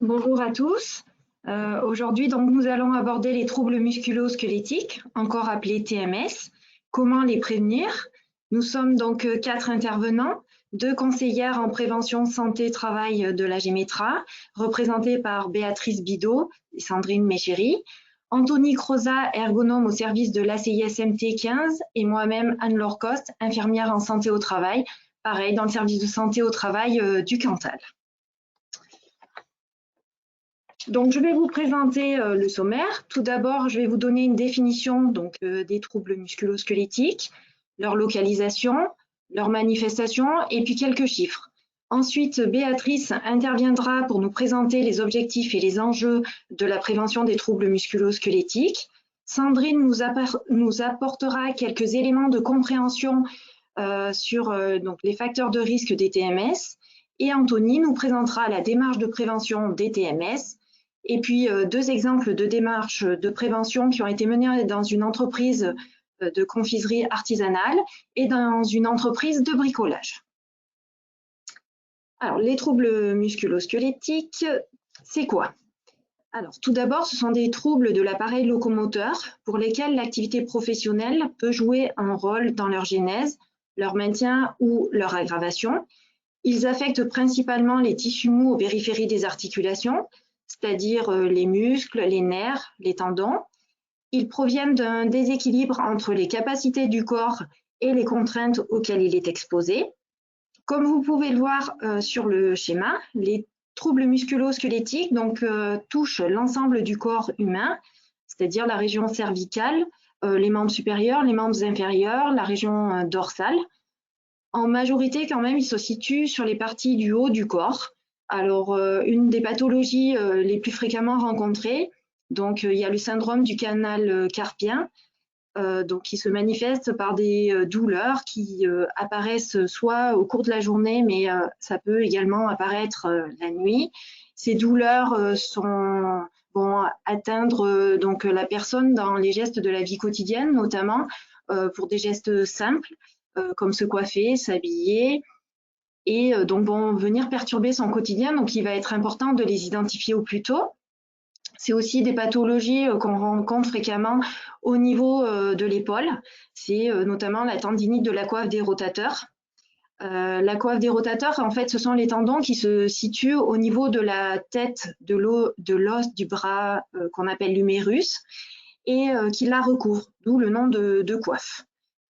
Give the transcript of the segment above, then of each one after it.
Bonjour à tous. Aujourd'hui, nous allons aborder les troubles musculo-squelettiques, encore appelés TMS. Comment les prévenir? Nous sommes donc 4 intervenants, 2 conseillères en prévention santé-travail de la GEMETRA, représentées par Béatrice Bidot et Sandrine Méchéry, Anthony Croza, ergonome au service de l'ACISMT 15, et moi-même, Anne-Laure Coste, infirmière en santé au travail, pareil, dans le service de santé au travail du Cantal. Donc, je vais vous présenter le sommaire. Tout d'abord, je vais vous donner une définition des troubles musculo-squelettiques, leur localisation, leur manifestation et puis quelques chiffres. Ensuite, Béatrice interviendra pour nous présenter les objectifs et les enjeux de la prévention des troubles musculo-squelettiques. Sandrine nous apportera quelques éléments de compréhension sur les facteurs de risque des TMS. Et Anthony nous présentera la démarche de prévention des TMS. Et puis, 2 exemples de démarches de prévention qui ont été menées dans une entreprise de confiserie artisanale et dans une entreprise de bricolage. Alors, les troubles musculo-squelettiques, c'est quoi? Alors, tout d'abord, ce sont des troubles de l'appareil locomoteur pour lesquels l'activité professionnelle peut jouer un rôle dans leur genèse, leur maintien ou leur aggravation. Ils affectent principalement les tissus mous aux périphéries des articulations, c'est-à-dire les muscles, les nerfs, les tendons. Ils proviennent d'un déséquilibre entre les capacités du corps et les contraintes auxquelles il est exposé. Comme vous pouvez le voir sur le schéma, les troubles musculo-squelettiques touchent l'ensemble du corps humain, c'est-à-dire la région cervicale, les membres supérieurs, les membres inférieurs, la région dorsale. En majorité, quand même, ils se situent sur les parties du haut du corps. Alors, une des pathologies les plus fréquemment rencontrées, il y a le syndrome du canal carpien, qui se manifeste par des douleurs qui apparaissent soit au cours de la journée, mais ça peut également apparaître la nuit. Ces douleurs vont atteindre la personne dans les gestes de la vie quotidienne, notamment pour des gestes simples, comme se coiffer, s'habiller, et vont venir perturber son quotidien. Donc, il va être important de les identifier au plus tôt. C'est aussi des pathologies qu'on rencontre fréquemment au niveau de l'épaule. C'est notamment la tendinite de la coiffe des rotateurs. La coiffe des rotateurs, en fait, ce sont les tendons qui se situent au niveau de la tête de l'os du bras qu'on appelle l'humérus et qui la recouvre, d'où le nom de coiffe.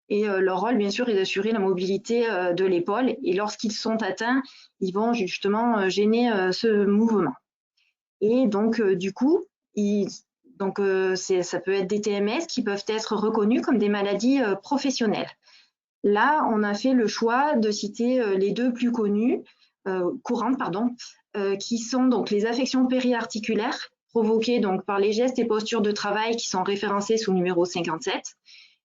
Et leur rôle, bien sûr, est d'assurer la mobilité de l'épaule. Et lorsqu'ils sont atteints, ils vont justement gêner ce mouvement. Et donc, du coup, ça peut être des TMS qui peuvent être reconnus comme des maladies professionnelles. Là, on a fait le choix de citer les 2 plus connues, courantes, qui sont donc les affections périarticulaires provoquées par les gestes et postures de travail qui sont référencés sous numéro 57,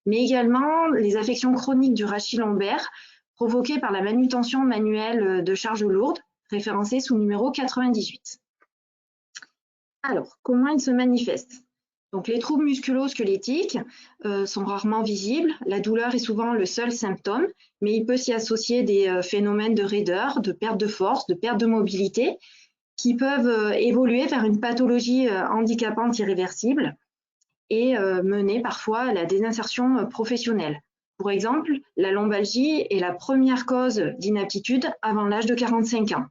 mais également les affections chroniques du rachis lombaire provoquées par la manutention manuelle de charges lourdes, référencées sous numéro 98. Alors, comment ils se manifestent? Donc, les troubles musculo-squelettiques sont rarement visibles. La douleur est souvent le seul symptôme, mais il peut s'y associer des phénomènes de raideur, de perte de force, de perte de mobilité, qui peuvent évoluer vers une pathologie handicapante irréversible et mener parfois à la désinsertion professionnelle. Pour exemple, la lombalgie est la première cause d'inaptitude avant l'âge de 45 ans.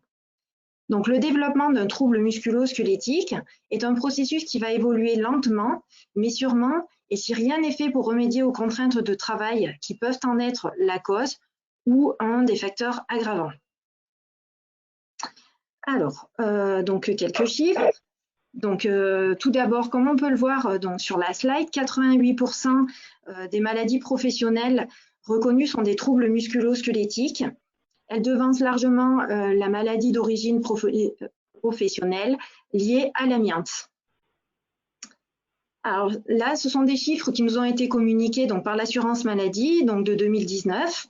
Donc, le développement d'un trouble musculo-squelettique est un processus qui va évoluer lentement, mais sûrement, et si rien n'est fait pour remédier aux contraintes de travail qui peuvent en être la cause ou un des facteurs aggravants. Alors, quelques chiffres. Donc, tout d'abord, comme on peut le voir sur la slide, 88% des maladies professionnelles reconnues sont des troubles musculo-squelettiques. Elles devancent largement la maladie d'origine professionnelle liée à l'amiante. Alors là, ce sont des chiffres qui nous ont été communiqués par l'assurance maladie de 2019.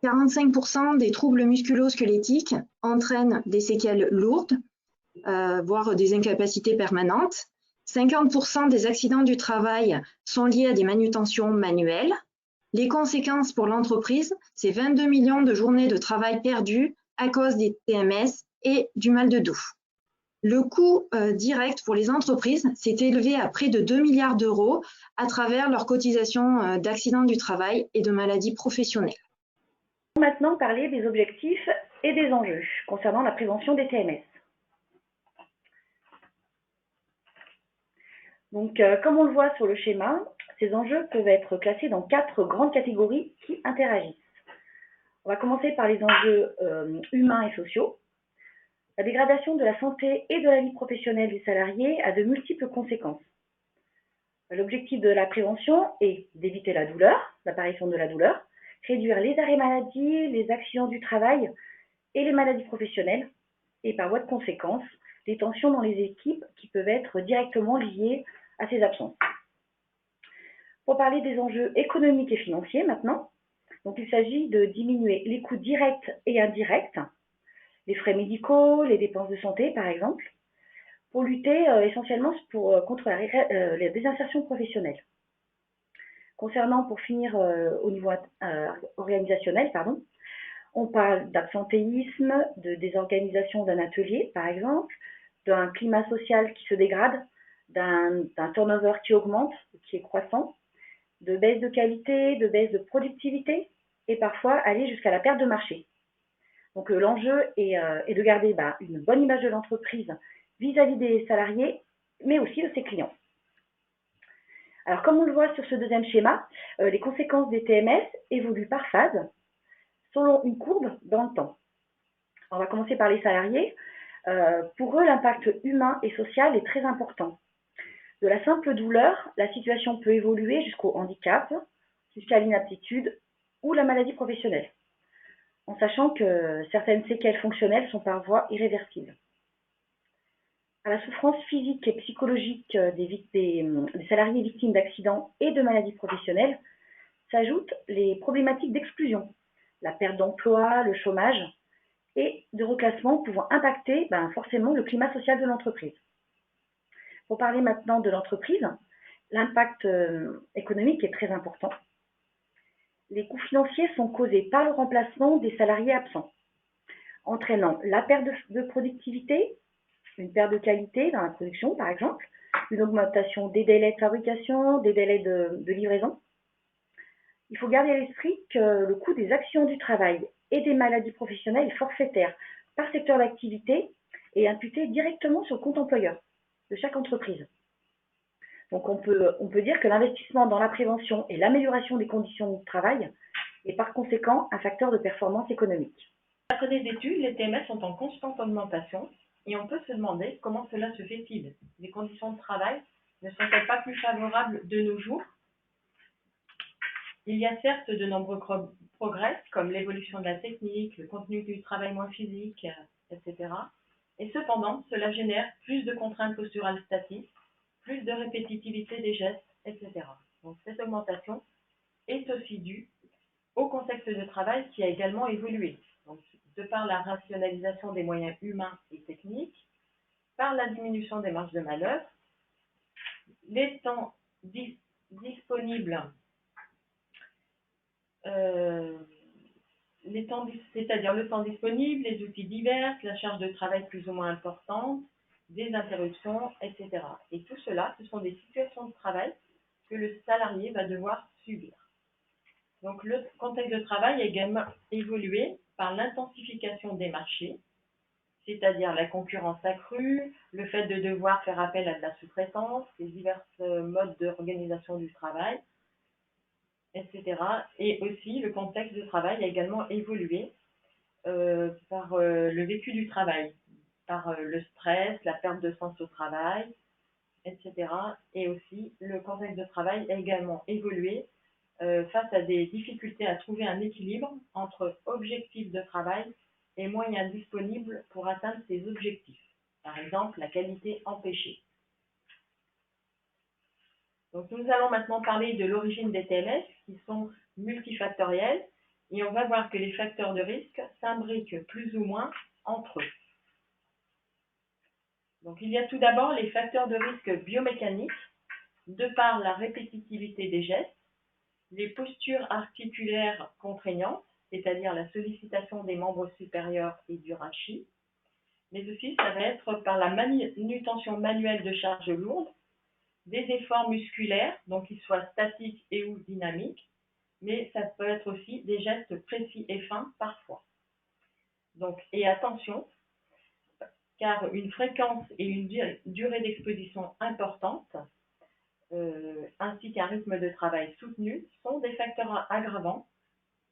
45% des troubles musculo-squelettiques entraînent des séquelles lourdes, voire des incapacités permanentes. 50% des accidents du travail sont liés à des manutentions manuelles. Les conséquences pour l'entreprise, c'est 22 millions de journées de travail perdues à cause des TMS et du mal de dos. Le coût direct pour les entreprises s'est élevé à près de 2 milliards d'euros à travers leurs cotisations d'accidents du travail et de maladies professionnelles. On va maintenant parler des objectifs et des enjeux concernant la prévention des TMS. Donc, comme on le voit sur le schéma, ces enjeux peuvent être classés dans 4 grandes catégories qui interagissent. On va commencer par les enjeux humains et sociaux. La dégradation de la santé et de la vie professionnelle des salariés a de multiples conséquences. L'objectif de la prévention est d'éviter la douleur, l'apparition de la douleur, réduire les arrêts maladie, les accidents du travail et les maladies professionnelles, et par voie de conséquence, les tensions dans les équipes qui peuvent être directement liées à ces absences. Pour parler des enjeux économiques et financiers maintenant, donc il s'agit de diminuer les coûts directs et indirects, les frais médicaux, les dépenses de santé par exemple, pour lutter essentiellement contre la désinsertion professionnelle. Concernant, pour finir, au niveau organisationnel, on parle d'absentéisme, de désorganisation d'un atelier, par exemple, d'un climat social qui se dégrade, d'un turnover qui augmente, qui est croissant, de baisse de qualité, de baisse de productivité, et parfois aller jusqu'à la perte de marché. Donc l'enjeu est de garder une bonne image de l'entreprise vis-à-vis des salariés, mais aussi de ses clients. Alors comme on le voit sur ce deuxième schéma, les conséquences des TMS évoluent par phase, selon une courbe dans le temps. On va commencer par les salariés. Pour eux, l'impact humain et social est très important. De la simple douleur, la situation peut évoluer jusqu'au handicap, jusqu'à l'inaptitude ou la maladie professionnelle, en sachant que certaines séquelles fonctionnelles sont parfois irréversibles. À la souffrance physique et psychologique des salariés victimes d'accidents et de maladies professionnelles s'ajoutent les problématiques d'exclusion, la perte d'emploi, le chômage et de reclassement pouvant impacter forcément le climat social de l'entreprise. Pour parler maintenant de l'entreprise, l'impact économique est très important. Les coûts financiers sont causés par le remplacement des salariés absents, entraînant la perte de productivité, une perte de qualité dans la production par exemple, une augmentation des délais de fabrication, des délais de livraison. Il faut garder à l'esprit que le coût des accidents du travail et des maladies professionnelles est forfaitaire par secteur d'activité et imputé directement sur le compte employeur de chaque entreprise. Donc on peut dire que l'investissement dans la prévention et l'amélioration des conditions de travail est par conséquent un facteur de performance économique. D'après des études, les TMS sont en constante augmentation et on peut se demander comment cela se fait-il. Les conditions de travail ne sont-elles pas plus favorables de nos jours? Il y a certes de nombreux progrès, comme l'évolution de la technique, le contenu du travail moins physique, etc. Et cependant, cela génère plus de contraintes posturales statiques, plus de répétitivité des gestes, etc. Donc cette augmentation est aussi due au contexte de travail qui a également évolué. Donc, de par la rationalisation des moyens humains et techniques, par la diminution des marges de manœuvre, les temps disponibles, c'est-à-dire le temps disponible, les outils divers, la charge de travail plus ou moins importante, des interruptions, etc. Et tout cela, ce sont des situations de travail que le salarié va devoir subir. Donc le contexte de travail a également évolué par l'intensification des marchés, c'est-à-dire la concurrence accrue, le fait de devoir faire appel à de la sous-traitance, les divers modes d'organisation du travail, etc. Et aussi le contexte de travail a également évolué par le vécu du travail, par le stress, la perte de sens au travail, etc. Et aussi le contexte de travail a également évolué face à des difficultés à trouver un équilibre entre objectifs de travail et moyens disponibles pour atteindre ces objectifs. Par exemple, la qualité empêchée. Donc, nous allons maintenant parler de l'origine des TMS qui sont multifactoriels et on va voir que les facteurs de risque s'imbriquent plus ou moins entre eux. Donc, il y a tout d'abord les facteurs de risque biomécaniques de par la répétitivité des gestes, les postures articulaires contraignantes, c'est-à-dire la sollicitation des membres supérieurs et du rachis, mais aussi ça va être par la manutention manuelle de charges lourdes, des efforts musculaires, donc qu'ils soient statiques et ou dynamiques, mais ça peut être aussi des gestes précis et fins parfois. Donc, et attention, car une fréquence et une durée d'exposition importante, ainsi qu'un rythme de travail soutenu, sont des facteurs aggravants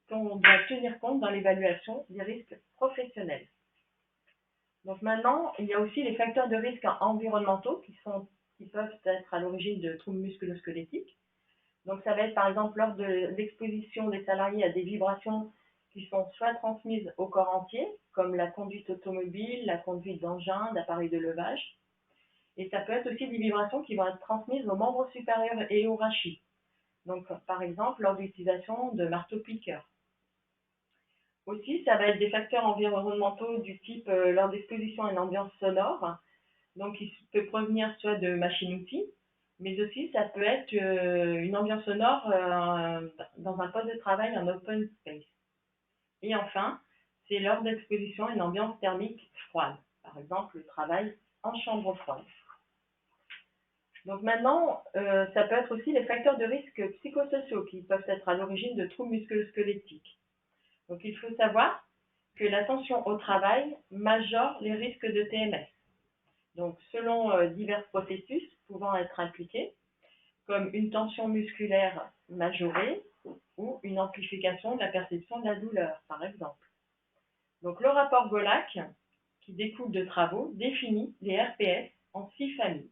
qu'on doit tenir compte dans l'évaluation des risques professionnels. Donc maintenant, il y a aussi les facteurs de risque environnementaux qui peuvent être à l'origine de troubles musculo-squelettiques. Donc ça va être par exemple lors de l'exposition des salariés à des vibrations qui sont soit transmises au corps entier, comme la conduite automobile, la conduite d'engins, d'appareils de levage. Et ça peut être aussi des vibrations qui vont être transmises aux membres supérieurs et aux rachis. Donc par exemple lors de l'utilisation de marteaux-piqueurs. Aussi, ça va être des facteurs environnementaux du type lors d'exposition à une ambiance sonore, donc il peut provenir soit de machines-outils, mais aussi ça peut être une ambiance sonore dans un poste de travail en open space. Et enfin, c'est lors d'exposition à une ambiance thermique froide, par exemple le travail en chambre froide. Donc maintenant, ça peut être aussi les facteurs de risque psychosociaux qui peuvent être à l'origine de troubles musculo-squelettiques. Donc il faut savoir que la tension au travail majore les risques de TMS. Donc selon divers processus pouvant être impliqués, comme une tension musculaire majorée ou une amplification de la perception de la douleur, par exemple. Donc le rapport Golac, qui découle de travaux, définit les RPS en 6 familles.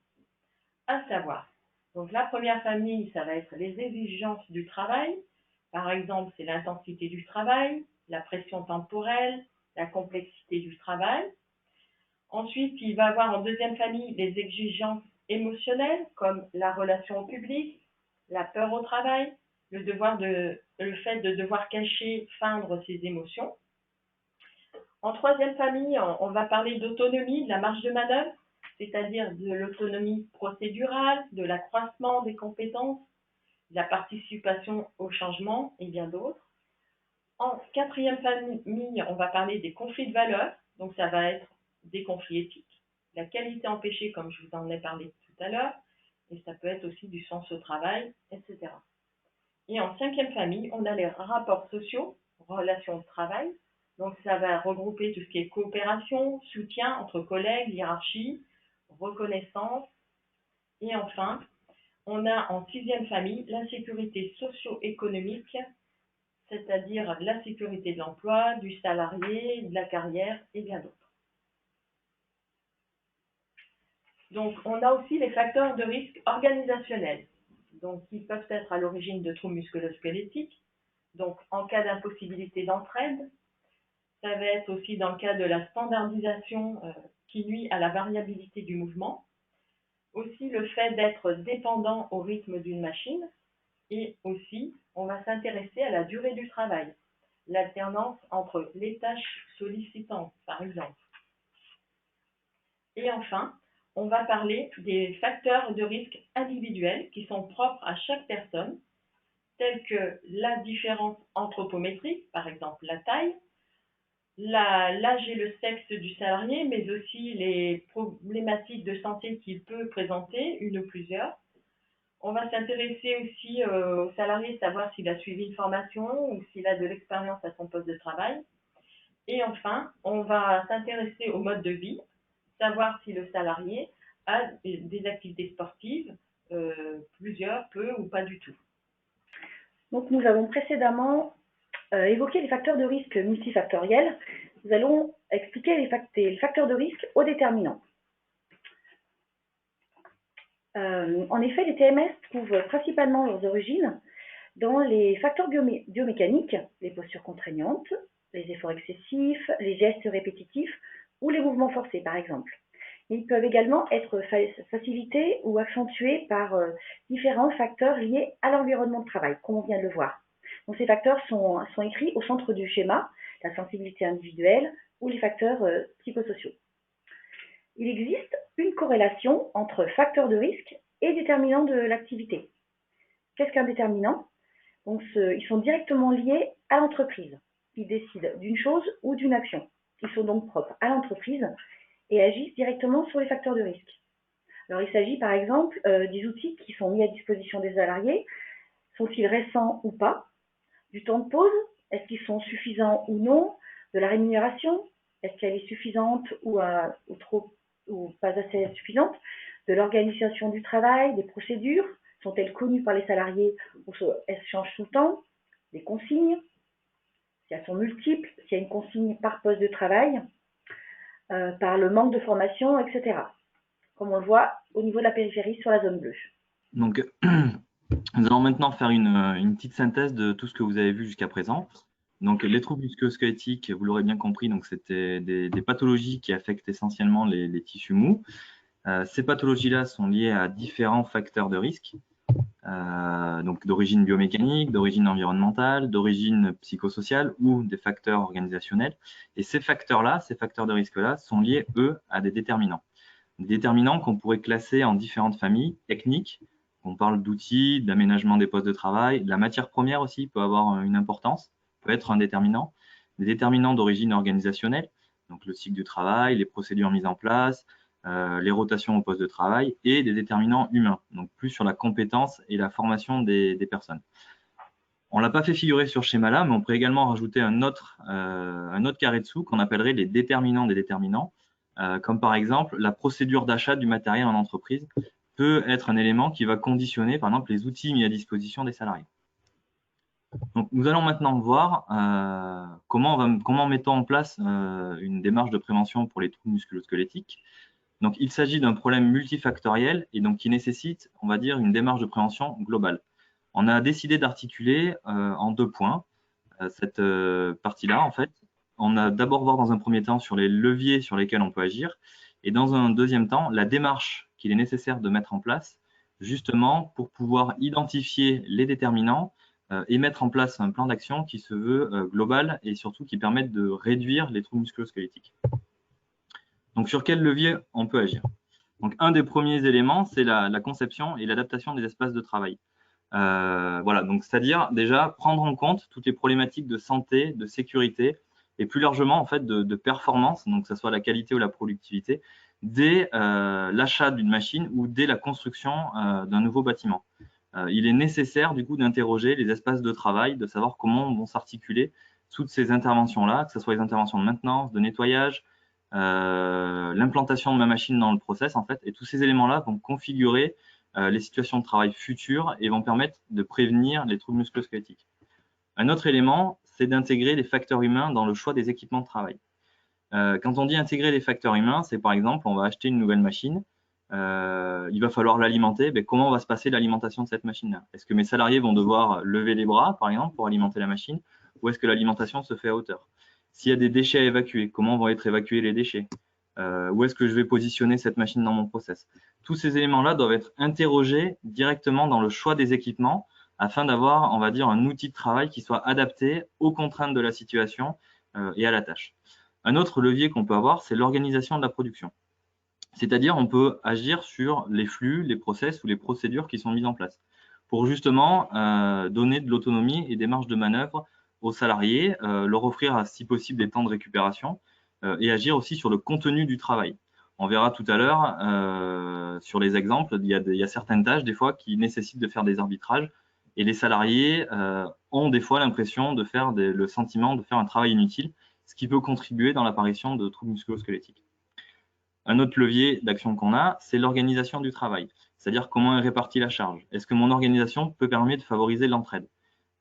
À savoir, donc la première famille, ça va être les exigences du travail. Par exemple, c'est l'intensité du travail, la pression temporelle, la complexité du travail. Ensuite, il va avoir en deuxième famille les exigences émotionnelles, comme la relation au public, la peur au travail, le fait de devoir cacher, feindre ses émotions. En troisième famille, on va parler d'autonomie, de la marge de manœuvre, c'est-à-dire de l'autonomie procédurale, de l'accroissement des compétences, de la participation au changement et bien d'autres. En quatrième famille, on va parler des conflits de valeurs, donc ça va être des conflits éthiques, la qualité empêchée comme je vous en ai parlé tout à l'heure, et ça peut être aussi du sens au travail, etc. Et en cinquième famille, on a les rapports sociaux, relations de travail, donc ça va regrouper tout ce qui est coopération, soutien entre collègues, hiérarchie, reconnaissance, et enfin, on a en sixième famille l'insécurité socio-économique, c'est-à-dire la sécurité de l'emploi, du salarié, de la carrière et bien d'autres. Donc, on a aussi les facteurs de risque organisationnels, donc qui peuvent être à l'origine de troubles musculo-squelettiques. Donc, en cas d'impossibilité d'entraide, ça va être aussi dans le cas de la standardisation qui nuit à la variabilité du mouvement. Aussi le fait d'être dépendant au rythme d'une machine. Et aussi, on va s'intéresser à la durée du travail, l'alternance entre les tâches sollicitantes, par exemple. Et enfin, on va parler des facteurs de risque individuels qui sont propres à chaque personne, tels que la différence anthropométrique, par exemple la taille, l'âge et le sexe du salarié, mais aussi les problématiques de santé qu'il peut présenter, une ou plusieurs. On va s'intéresser aussi au salarié, savoir s'il a suivi une formation ou s'il a de l'expérience à son poste de travail. Et enfin, on va s'intéresser au mode de vie, savoir si le salarié a des activités sportives, plusieurs, peu ou pas du tout. Donc nous avons précédemment évoqué les facteurs de risque multifactoriels. Nous allons expliquer les facteurs de risque aux déterminants. En effet, les TMS trouvent principalement leurs origines dans les facteurs biomécaniques, les postures contraignantes, les efforts excessifs, les gestes répétitifs ou les mouvements forcés, par exemple. Ils peuvent également être facilités ou accentués par différents facteurs liés à l'environnement de travail, comme on vient de le voir. Donc, ces facteurs sont écrits au centre du schéma, la sensibilité individuelle ou les facteurs psychosociaux. Il existe une corrélation entre facteurs de risque et déterminants de l'activité. Qu'est-ce qu'un déterminant? Donc, ils sont directement liés à l'entreprise. Ils décident d'une chose ou d'une action. Ils sont donc propres à l'entreprise et agissent directement sur les facteurs de risque. Alors, il s'agit par exemple des outils qui sont mis à disposition des salariés. Sont-ils récents ou pas? Du temps de pause, est-ce qu'ils sont suffisants ou non? De la rémunération, est-ce qu'elle est suffisante ou pas assez suffisante? De l'organisation du travail, des procédures, sont-elles connues par les salariés ou elles changent tout le temps? Des consignes, si elles sont multiples, s'il y a une consigne par poste de travail, par le manque de formation, etc. Comme on le voit au niveau de la périphérie sur la zone bleue. Donc, nous allons maintenant faire une petite synthèse de tout ce que vous avez vu jusqu'à présent. Donc, les troubles musculo-squelettiques, vous l'aurez bien compris, donc c'était des pathologies qui affectent essentiellement les tissus mous. Ces pathologies-là sont liées à différents facteurs de risque, donc d'origine biomécanique, d'origine environnementale, d'origine psychosociale ou des facteurs organisationnels. Et ces facteurs-là, ces facteurs de risque-là, sont liés, eux, à des déterminants. Des déterminants qu'on pourrait classer en différentes familles techniques. On parle d'outils, d'aménagement des postes de travail, de la matière première aussi peut avoir une importance, peut être un déterminant. Des déterminants d'origine organisationnelle, donc le cycle du travail, les procédures mises en place, les rotations au poste de travail, et des déterminants humains, donc plus sur la compétence et la formation des personnes. On ne l'a pas fait figurer sur ce schéma-là, mais on pourrait également rajouter un autre carré dessous qu'on appellerait les déterminants des déterminants, comme par exemple la procédure d'achat du matériel en entreprise peut être un élément qui va conditionner, par exemple, les outils mis à disposition des salariés. Donc, nous allons maintenant voir comment mettons en place une démarche de prévention pour les troubles musculo-squelettiques. Donc, il s'agit d'un problème multifactoriel et donc qui nécessite, on va dire, une démarche de prévention globale. On a décidé d'articuler en 2 points cette partie-là, en fait. On a d'abord voir dans un premier temps sur les leviers sur lesquels on peut agir et dans un deuxième temps, la démarche qu'il est nécessaire de mettre en place justement pour pouvoir identifier les déterminants et mettre en place un plan d'action qui se veut global et surtout qui permette de réduire les troubles musculo-squelettiques. Donc, sur quel levier on peut agir? Donc, un des premiers éléments, c'est la conception et l'adaptation des espaces de travail. Voilà, donc c'est-à-dire déjà prendre en compte toutes les problématiques de santé, de sécurité et plus largement en fait de performance, donc que ce soit la qualité ou la productivité, dès l'achat d'une machine ou dès la construction d'un nouveau bâtiment. Il est nécessaire du coup d'interroger les espaces de travail, de savoir comment vont s'articuler toutes ces interventions-là, que ce soit les interventions de maintenance, de nettoyage, l'implantation de ma machine dans le process en fait, et tous ces éléments-là vont configurer les situations de travail futures et vont permettre de prévenir les troubles musculo-squelettiques. Un autre élément, c'est d'intégrer les facteurs humains dans le choix des équipements de travail. Quand on dit intégrer les facteurs humains, c'est par exemple, on va acheter une nouvelle machine, il va falloir l'alimenter. Comment va se passer l'alimentation de cette machine-là? Est-ce que mes salariés vont devoir lever les bras, par exemple, pour alimenter la machine, ou est-ce que l'alimentation se fait à hauteur? S'il y a des déchets à évacuer, comment vont être évacués les déchets? Où est-ce que je vais positionner cette machine dans mon process? Tous ces éléments-là doivent être interrogés directement dans le choix des équipements afin d'avoir, on va dire, un outil de travail qui soit adapté aux contraintes de la situation et à la tâche. Un autre levier qu'on peut avoir, c'est l'organisation de la production. C'est-à-dire, on peut agir sur les flux, les process ou les procédures qui sont mises en place pour justement donner de l'autonomie et des marges de manœuvre aux salariés, leur offrir si possible des temps de récupération et agir aussi sur le contenu du travail. On verra tout à l'heure sur les exemples, il y a certaines tâches des fois qui nécessitent de faire des arbitrages et les salariés ont des fois l'impression de faire le sentiment de faire un travail inutile, ce qui peut contribuer dans l'apparition de troubles musculo-squelettiques. Un autre levier d'action qu'on a, c'est l'organisation du travail, c'est-à-dire comment est répartie la charge. Est-ce que mon organisation peut permettre de favoriser l'entraide?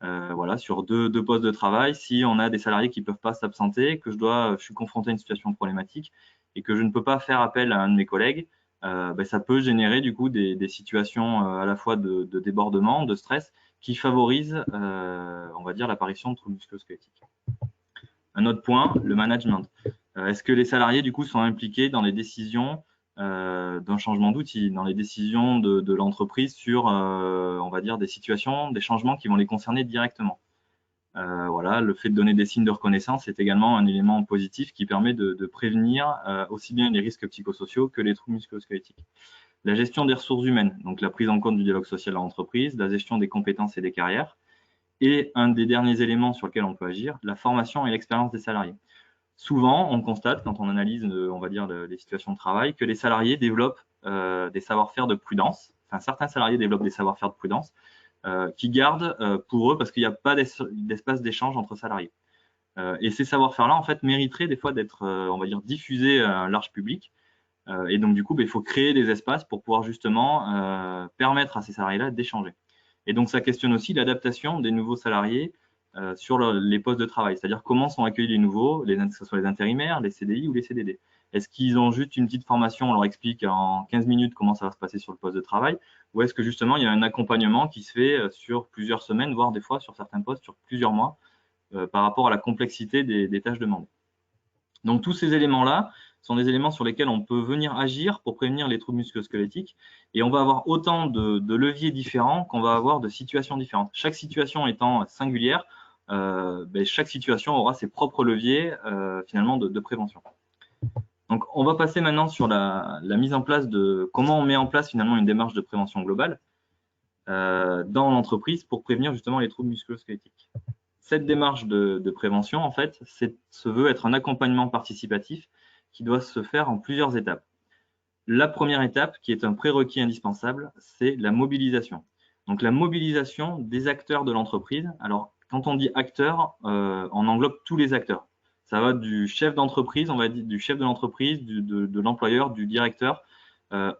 Voilà, sur deux postes de travail, si on a des salariés qui ne peuvent pas s'absenter, que je suis confronté à une situation problématique et que je ne peux pas faire appel à un de mes collègues, ça peut générer du coup des situations à la fois de débordement, de stress, qui favorisent, on va dire, l'apparition de troubles musculo-squelettiques. Un autre point, le management. Est-ce que les salariés du coup sont impliqués dans les décisions d'un changement d'outil, dans les décisions de l'entreprise sur, on va dire, des situations, des changements qui vont les concerner directement. Voilà, le fait de donner des signes de reconnaissance est également un élément positif qui permet de prévenir aussi bien les risques psychosociaux que les troubles musculo-squelettiques. La gestion des ressources humaines, donc la prise en compte du dialogue social à l'entreprise, la gestion des compétences et des carrières, et un des derniers éléments sur lesquels on peut agir, la formation et l'expérience des salariés. souvent, on constate, quand on analyse, on va dire, les situations de travail, que les salariés développent des savoir-faire de prudence. Enfin, certains salariés développent des savoir-faire de prudence qui gardent pour eux parce qu'il n'y a pas d'espace d'échange entre salariés. Et ces savoir-faire-là, en fait, mériteraient des fois d'être, on va dire, diffusés à un large public. Et donc, du coup, il faut créer des espaces pour pouvoir justement permettre à ces salariés-là d'échanger. Et donc, ça questionne aussi l'adaptation des nouveaux salariés sur les postes de travail, c'est-à-dire comment sont accueillis les nouveaux, que ce soit les intérimaires, les CDI ou les CDD. Est-ce qu'ils ont juste une petite formation, on leur explique en 15 minutes comment ça va se passer sur le poste de travail, ou est-ce que justement il y a un accompagnement qui se fait sur plusieurs semaines, voire des fois sur certains postes sur plusieurs mois, par rapport à la complexité des tâches demandées. Donc tous ces éléments-là sont des éléments sur lesquels on peut venir agir pour prévenir les troubles musculo-squelettiques, et on va avoir autant de leviers différents qu'on va avoir de situations différentes. Chaque situation étant singulière, chaque situation aura ses propres leviers finalement de prévention. Donc on va passer maintenant sur la mise en place de comment on met en place finalement une démarche de prévention globale dans l'entreprise pour prévenir justement les troubles musculo-squelettiques. Cette démarche de prévention, en fait, se veut être un accompagnement participatif qui doit se faire en plusieurs étapes. La première étape, qui est un prérequis indispensable, c'est la mobilisation. Donc la mobilisation des acteurs de l'entreprise. Alors, quand on dit acteurs, on englobe tous les acteurs. Ça va du chef d'entreprise, on va dire du chef de l'entreprise, de l'employeur, du directeur,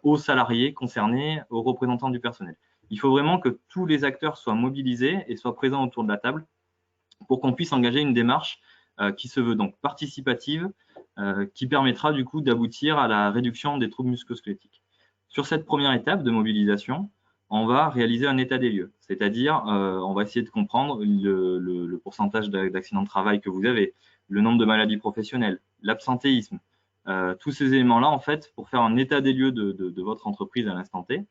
aux salariés concernés, aux représentants du personnel. Il faut vraiment que tous les acteurs soient mobilisés et soient présents autour de la table pour qu'on puisse engager une démarche qui se veut donc participative, qui permettra du coup d'aboutir à la réduction des troubles musculo-squelettiques. Sur cette première étape de mobilisation, on va réaliser un état des lieux, c'est-à-dire on va essayer de comprendre le pourcentage d'accidents de travail que vous avez, le nombre de maladies professionnelles, l'absentéisme, tous ces éléments-là en fait pour faire un état des lieux de votre entreprise à l'instant T.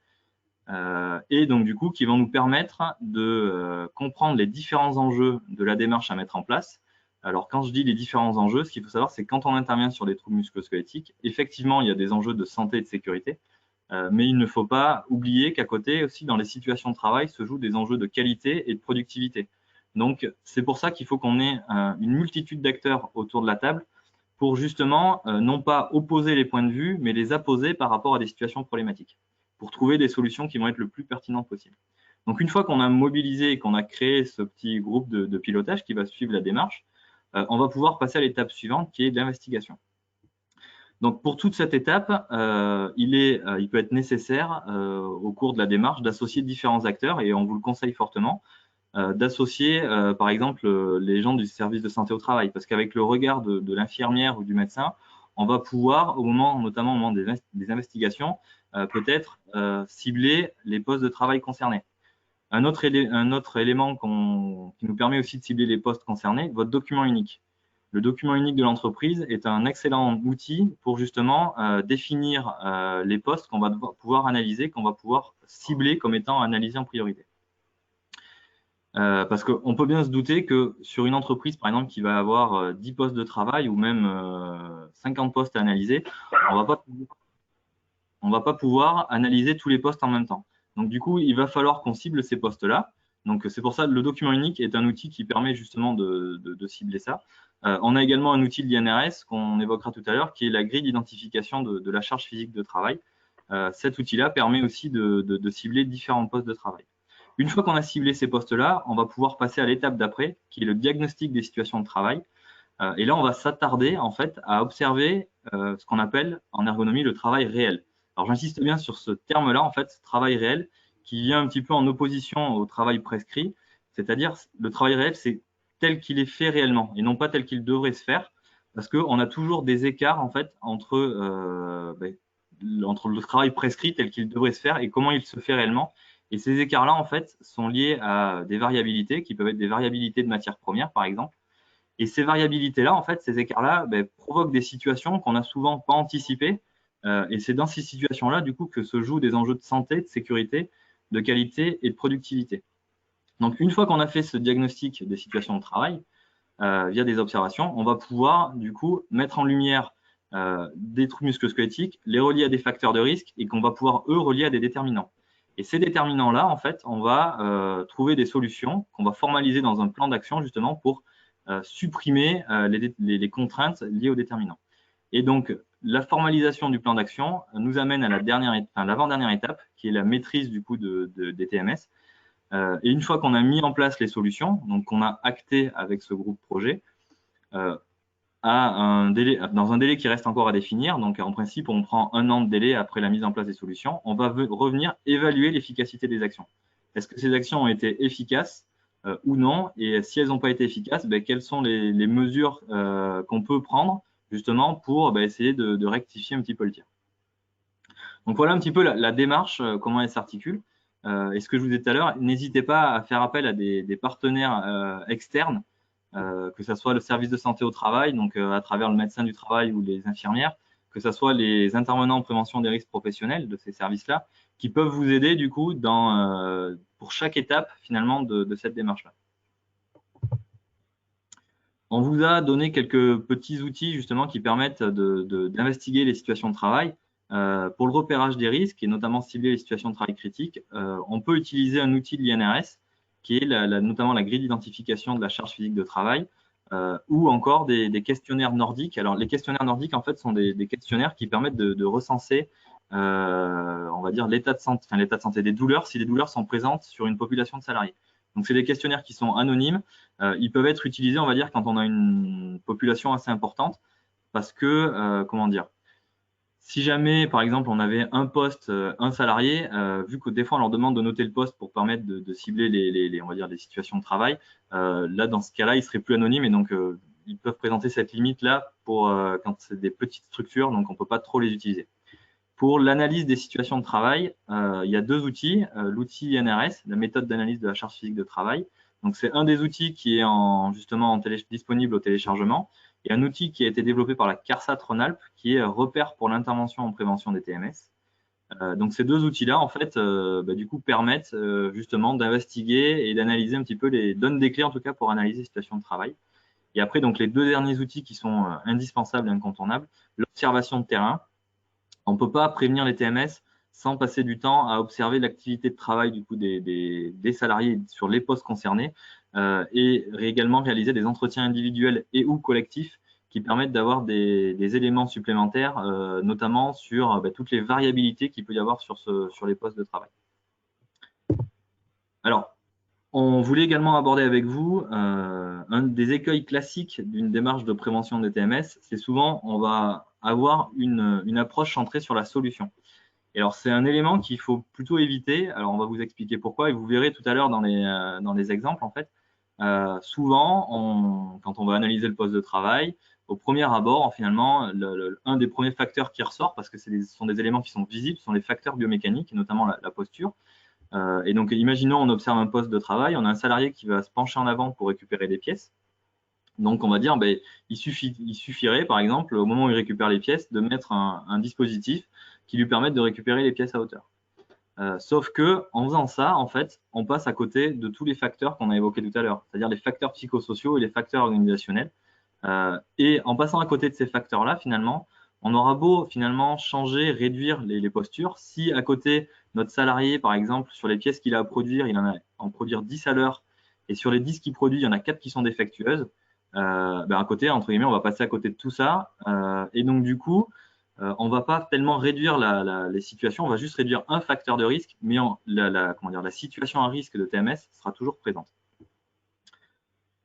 Et donc du coup qui vont nous permettre de comprendre les différents enjeux de la démarche à mettre en place. Alors quand je dis les différents enjeux, ce qu'il faut savoir c'est que quand on intervient sur les troubles musculo-squelettiques, effectivement il y a des enjeux de santé et de sécurité, mais il ne faut pas oublier qu'à côté aussi dans les situations de travail se jouent des enjeux de qualité et de productivité. Donc c'est pour ça qu'il faut qu'on ait une multitude d'acteurs autour de la table pour justement non pas opposer les points de vue, mais les apposer par rapport à des situations problématiques, pour trouver des solutions qui vont être le plus pertinentes possible. Donc, une fois qu'on a mobilisé et qu'on a créé ce petit groupe de pilotage qui va suivre la démarche, on va pouvoir passer à l'étape suivante qui est l'investigation. Donc, pour toute cette étape, il peut être nécessaire au cours de la démarche d'associer différents acteurs et on vous le conseille fortement d'associer par exemple les gens du service de santé au travail parce qu'avec le regard de l'infirmière ou du médecin, on va pouvoir, notamment au moment des investigations, peut-être cibler les postes de travail concernés. Un autre élément qui nous permet aussi de cibler les postes concernés, votre document unique. Le document unique de l'entreprise est un excellent outil pour justement définir les postes qu'on va pouvoir analyser, qu'on va pouvoir cibler comme étant analysés en priorité. Parce qu'on peut bien se douter que sur une entreprise, par exemple, qui va avoir 10 postes de travail ou même 50 postes à analyser, on va pas pouvoir analyser tous les postes en même temps. Donc, du coup, il va falloir qu'on cible ces postes-là. Donc, c'est pour ça que le document unique est un outil qui permet justement de cibler ça. On a également un outil de l'INRS qu'on évoquera tout à l'heure, qui est la grille d'identification de la charge physique de travail. Cet outil-là permet aussi de cibler différents postes de travail. Une fois qu'on a ciblé ces postes-là, on va pouvoir passer à l'étape d'après, qui est le diagnostic des situations de travail. Et là, on va s'attarder en fait à observer ce qu'on appelle en ergonomie le travail réel. Alors, j'insiste bien sur ce terme-là, en fait, travail réel, qui vient un petit peu en opposition au travail prescrit, c'est-à-dire le travail réel, c'est tel qu'il est fait réellement et non pas tel qu'il devrait se faire, parce qu'on a toujours des écarts en fait entre le travail prescrit tel qu'il devrait se faire et comment il se fait réellement. Et ces écarts-là, en fait, sont liés à des variabilités qui peuvent être des variabilités de matières premières, par exemple. Et ces variabilités-là, en fait, ces écarts-là provoquent des situations qu'on n'a souvent pas anticipées. Et c'est dans ces situations-là, du coup, que se jouent des enjeux de santé, de sécurité, de qualité et de productivité. Donc, une fois qu'on a fait ce diagnostic des situations de travail, via des observations, on va pouvoir, du coup, mettre en lumière des troubles musculo-squelettiques, les relier à des facteurs de risque et qu'on va pouvoir, eux, relier à des déterminants. Et ces déterminants-là, en fait, on va trouver des solutions qu'on va formaliser dans un plan d'action, justement, pour supprimer les contraintes liées aux déterminants. Et donc, la formalisation du plan d'action nous amène à l'avant-dernière étape, qui est la maîtrise du coup des TMS. Et une fois qu'on a mis en place les solutions, donc qu'on a acté avec ce groupe projet, dans un délai qui reste encore à définir, donc en principe on prend 1 an de délai après la mise en place des solutions, on va revenir évaluer l'efficacité des actions. Est-ce que ces actions ont été efficaces ou non? Et si elles n'ont pas été efficaces, quelles sont les mesures qu'on peut prendre justement pour essayer de rectifier un petit peu le tir. Donc voilà un petit peu la démarche, comment elle s'articule. Et ce que je vous disais tout à l'heure, n'hésitez pas à faire appel à des partenaires externes, que ce soit le service de santé au travail, donc à travers le médecin du travail ou les infirmières, que ce soit les intervenants en prévention des risques professionnels de ces services-là, qui peuvent vous aider du coup pour chaque étape finalement de cette démarche-là. On vous a donné quelques petits outils justement qui permettent d'investiguer les situations de travail. Pour le repérage des risques et notamment cibler les situations de travail critiques, on peut utiliser un outil de l'INRS qui est notamment la grille d'identification de la charge physique de travail ou encore des questionnaires nordiques. Alors les questionnaires nordiques en fait sont des questionnaires qui permettent de recenser on va dire l'état de santé des douleurs si les douleurs sont présentes sur une population de salariés. Donc c'est des questionnaires qui sont anonymes. Ils peuvent être utilisés, on va dire, quand on a une population assez importante parce que, comment dire, si jamais, par exemple, on avait un poste, un salarié, vu que des fois on leur demande de noter le poste pour permettre de cibler on va dire, les situations de travail, là, dans ce cas-là, ils seraient plus anonymes et donc ils peuvent présenter cette limite-là pour quand c'est des petites structures, donc on ne peut pas trop les utiliser. Pour l'analyse des situations de travail, il y a 2 outils. L'outil INRS, la méthode d'analyse de la charge physique de travail. Donc, c'est un des outils qui est justement disponible au téléchargement. Et un outil qui a été développé par la CARSAT Rhône-Alpes, qui est repère pour l'intervention en prévention des TMS. Donc, ces 2 outils-là, en fait, du coup, permettent justement d'investiguer et d'analyser un petit peu donnent des clés, en tout cas, pour analyser les situations de travail. Et après, donc, les 2 derniers outils qui sont indispensables et incontournables, l'observation de terrain. On ne peut pas prévenir les TMS sans passer du temps à observer l'activité de travail du coup des salariés sur les postes concernés et également réaliser des entretiens individuels et ou collectifs qui permettent d'avoir des éléments supplémentaires, notamment sur toutes les variabilités qu'il peut y avoir sur les postes de travail. Alors, on voulait également aborder avec vous un des écueils classiques d'une démarche de prévention des TMS. C'est souvent, on va avoir une approche centrée sur la solution. Et alors, c'est un élément qu'il faut plutôt éviter. Alors, on va vous expliquer pourquoi et vous verrez tout à l'heure dans les exemples, en fait. Souvent, quand on va analyser le poste de travail, au premier abord, finalement, un des premiers facteurs qui ressort, parce que ce sont des éléments qui sont visibles, sont les facteurs biomécaniques, et notamment la posture. Et donc, imaginons, on observe un poste de travail, on a un salarié qui va se pencher en avant pour récupérer des pièces. Donc, on va dire, il suffirait, par exemple, au moment où il récupère les pièces, de mettre un dispositif qui lui permette de récupérer les pièces à hauteur. Sauf que, en faisant ça, en fait, on passe à côté de tous les facteurs qu'on a évoqués tout à l'heure, c'est-à-dire les facteurs psychosociaux et les facteurs organisationnels. Et en passant à côté de ces facteurs-là, finalement, on aura beau finalement changer, réduire les postures. Si à côté, notre salarié, par exemple, sur les pièces qu'il a à produire, il en produire 10 à l'heure, et sur les 10 qu'il produit, il y en a 4 qui sont défectueuses, à côté, entre guillemets, on va passer à côté de tout ça. Et donc, du coup, on ne va pas tellement réduire les situations, on va juste réduire un facteur de risque, mais la situation à risque de TMS sera toujours présente.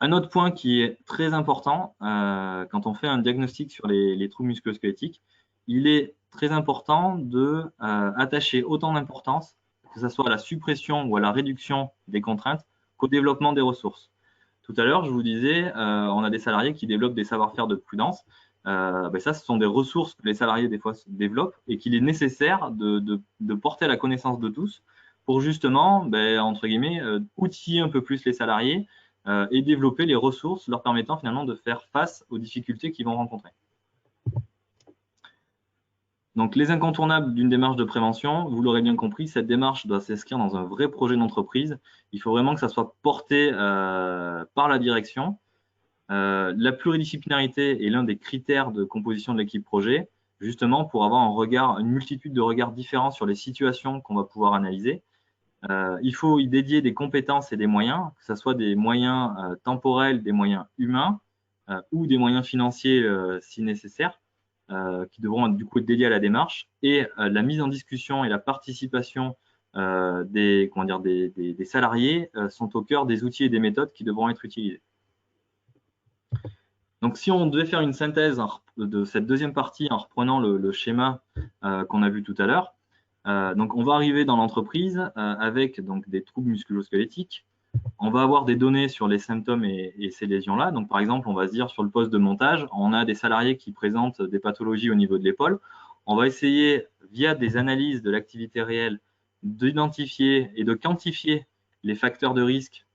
Un autre point qui est très important quand on fait un diagnostic sur les troubles musculo-squelettiques, il est très important de attacher autant d'importance, que ce soit à la suppression ou à la réduction des contraintes, qu'au développement des ressources. Tout à l'heure, je vous disais, on a des salariés qui développent des savoir-faire de prudence. Ça, ce sont des ressources que les salariés, des fois, développent et qu'il est nécessaire de porter à la connaissance de tous pour justement, entre guillemets, outiller un peu plus les salariés et développer les ressources leur permettant finalement de faire face aux difficultés qu'ils vont rencontrer. Donc, les incontournables d'une démarche de prévention, vous l'aurez bien compris, cette démarche doit s'inscrire dans un vrai projet d'entreprise. Il faut vraiment que ça soit porté par la direction. La pluridisciplinarité est l'un des critères de composition de l'équipe projet, justement pour avoir une multitude de regards différents sur les situations qu'on va pouvoir analyser. il faut y dédier des compétences et des moyens, que ce soit des moyens temporels, des moyens humains ou des moyens financiers si nécessaire, qui devront du coup être dédiés à la démarche. Et la mise en discussion et la participation des salariés sont au cœur des outils et des méthodes qui devront être utilisés. Donc, si on devait faire une synthèse de cette deuxième partie en reprenant le schéma qu'on a vu tout à l'heure, donc on va arriver dans l'entreprise avec donc, des troubles musculo-squelettiques. On va avoir des données sur les symptômes et ces lésions-là. Donc, par exemple, on va se dire sur le poste de montage, on a des salariés qui présentent des pathologies au niveau de l'épaule. On va essayer, via des analyses de l'activité réelle, d'identifier et de quantifier les facteurs de risque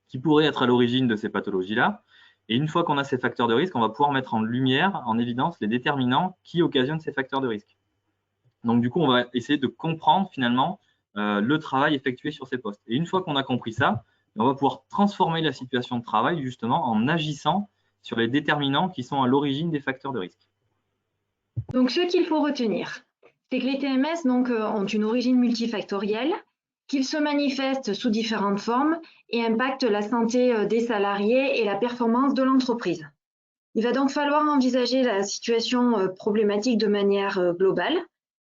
qui pourraient être à l'origine de ces pathologies-là. Et une fois qu'on a ces facteurs de risque, on va pouvoir mettre en lumière, en évidence, les déterminants qui occasionnent ces facteurs de risque. Donc, du coup, on va essayer de comprendre finalement le travail effectué sur ces postes. Et une fois qu'on a compris ça, on va pouvoir transformer la situation de travail justement en agissant sur les déterminants qui sont à l'origine des facteurs de risque. Donc, ce qu'il faut retenir, c'est que les TMS donc, ont une origine multifactorielle, qu'ils se manifestent sous différentes formes et impactent la santé des salariés et la performance de l'entreprise. Il va donc falloir envisager la situation problématique de manière globale.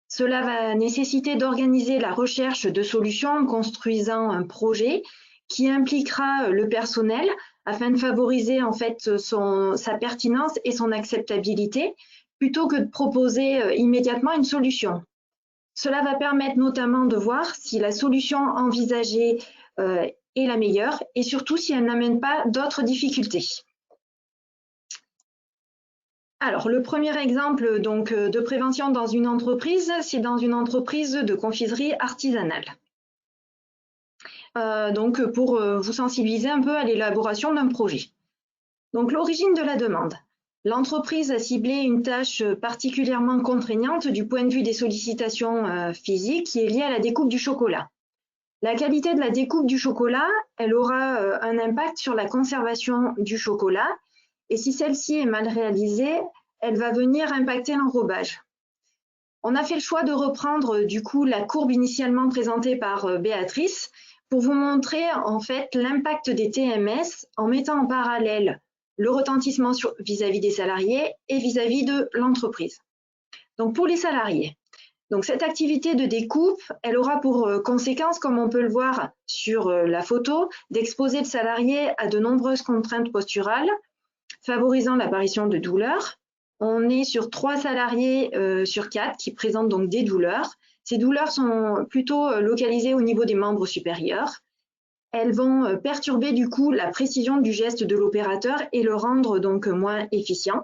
Cela va nécessiter d'organiser la recherche de solutions en construisant un projet qui impliquera le personnel afin de favoriser en fait sa pertinence et son acceptabilité plutôt que de proposer immédiatement une solution. Cela va permettre notamment de voir si la solution envisagée est la meilleure et surtout si elle n'amène pas d'autres difficultés. Alors, le premier exemple donc, de prévention dans une entreprise, c'est dans une entreprise de confiserie artisanale. Donc, pour vous sensibiliser un peu à l'élaboration d'un projet. Donc, l'origine de la demande. L'entreprise a ciblé une tâche particulièrement contraignante du point de vue des sollicitations physiques qui est liée à la découpe du chocolat. La qualité de la découpe du chocolat, elle aura un impact sur la conservation du chocolat et si celle-ci est mal réalisée, elle va venir impacter l'enrobage. On a fait le choix de reprendre du coup la courbe initialement présentée par Béatrice pour vous montrer en fait l'impact des TMS en mettant en parallèle le retentissement vis-à-vis des salariés et vis-à-vis de l'entreprise. Donc pour les salariés, donc cette activité de découpe, elle aura pour conséquence, comme on peut le voir sur la photo, d'exposer le salarié à de nombreuses contraintes posturales, favorisant l'apparition de douleurs. On est sur 3 salariés sur 4 qui présentent donc des douleurs. Ces douleurs sont plutôt localisées au niveau des membres supérieurs. Elles vont perturber du coup la précision du geste de l'opérateur et le rendre donc moins efficient.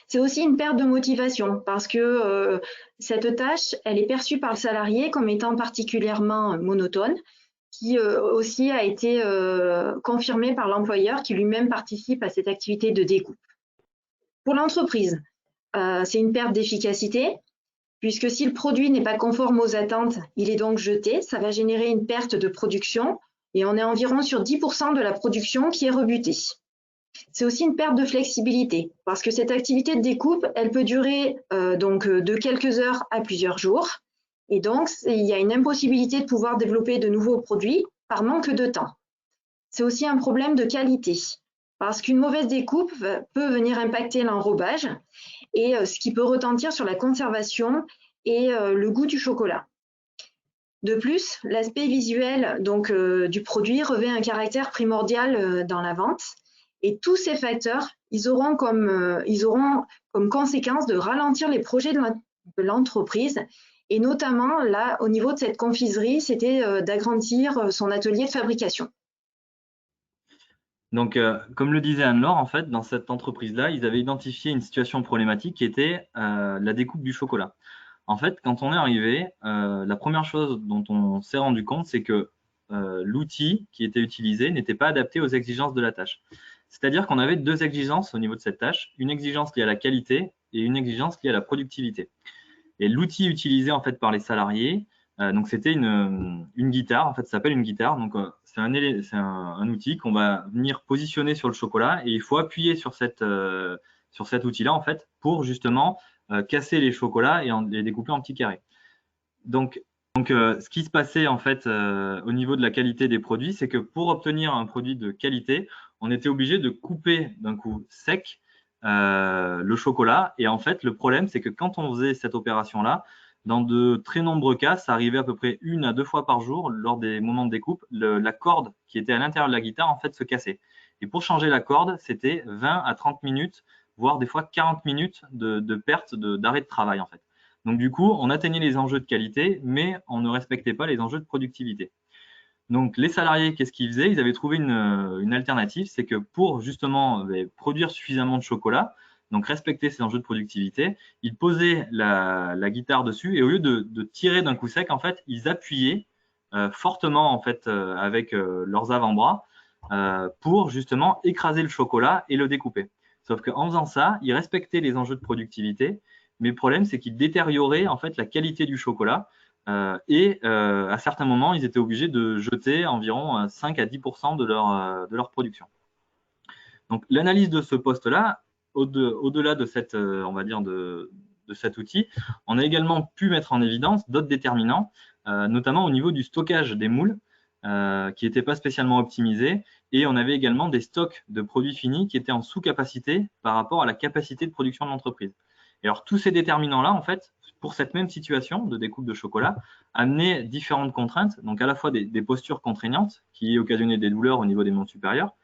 C'est aussi une perte de motivation parce que cette tâche, elle est perçue par le salarié comme étant particulièrement monotone, qui aussi a été confirmée par l'employeur qui lui-même participe à cette activité de découpe. Pour l'entreprise, c'est une perte d'efficacité, puisque si le produit n'est pas conforme aux attentes, il est donc jeté. Ça va générer une perte de production et on est environ sur 10% de la production qui est rebutée. C'est aussi une perte de flexibilité parce que cette activité de découpe, elle peut durer donc de quelques heures à plusieurs jours et donc il y a une impossibilité de pouvoir développer de nouveaux produits par manque de temps. C'est aussi un problème de qualité parce qu'une mauvaise découpe peut venir impacter l'enrobage et ce qui peut retentir sur la conservation et le goût du chocolat. De plus, l'aspect visuel donc, du produit revêt un caractère primordial dans la vente et tous ces facteurs, ils auront comme conséquence de ralentir les projets de l'entreprise et notamment là, au niveau de cette confiserie, c'était d'agrandir son atelier de fabrication. Donc, comme le disait Anne-Laure, en fait, dans cette entreprise-là, ils avaient identifié une situation problématique qui était la découpe du chocolat. En fait, quand on est arrivé, la première chose dont on s'est rendu compte, c'est que l'outil qui était utilisé n'était pas adapté aux exigences de la tâche. C'est-à-dire qu'on avait 2 exigences au niveau de cette tâche, une exigence liée à la qualité et une exigence liée à la productivité. Et l'outil utilisé en fait par les salariés, donc c'était une guitare, en fait, ça s'appelle une guitare. Donc c'est un outil qu'on va venir positionner sur le chocolat et il faut appuyer sur cet outil-là en fait pour justement casser les chocolats et les découper en petits carrés. Donc Donc, ce qui se passait en fait au niveau de la qualité des produits, c'est que pour obtenir un produit de qualité, on était obligé de couper d'un coup sec le chocolat. Et en fait, le problème, c'est que quand on faisait cette opération-là, dans de très nombreux cas, ça arrivait à peu près 1 à 2 fois par jour lors des moments de découpe, la corde qui était à l'intérieur de la guitare en fait se cassait. Et pour changer la corde, c'était 20 à 30 minutes, voire des fois 40 minutes de perte d'arrêt de travail en fait. Donc du coup, on atteignait les enjeux de qualité, mais on ne respectait pas les enjeux de productivité. Donc les salariés, qu'est-ce qu'ils faisaient? Ils avaient trouvé une alternative, c'est que pour justement produire suffisamment de chocolat, donc respecter ces enjeux de productivité, ils posaient la guitare dessus et au lieu de tirer d'un coup sec, en fait, ils appuyaient fortement en fait avec leurs avant-bras pour justement écraser le chocolat et le découper. Sauf qu'en faisant ça, ils respectaient les enjeux de productivité, mais le problème, c'est qu'ils détérioraient en fait la qualité du chocolat. À certains moments, ils étaient obligés de jeter environ 5 à 10% de leur production. Donc, l'analyse de ce poste-là, au-delà de cette, on va dire, de cet outil, on a également pu mettre en évidence d'autres déterminants, notamment au niveau du stockage des moules, qui n'étaient pas spécialement optimisés. Et on avait également des stocks de produits finis qui étaient en sous-capacité par rapport à la capacité de production de l'entreprise. Et alors, tous ces déterminants-là, en fait, pour cette même situation de découpe de chocolat, amenaient différentes contraintes, donc à la fois des postures contraignantes qui occasionnaient des douleurs au niveau des membres supérieurs,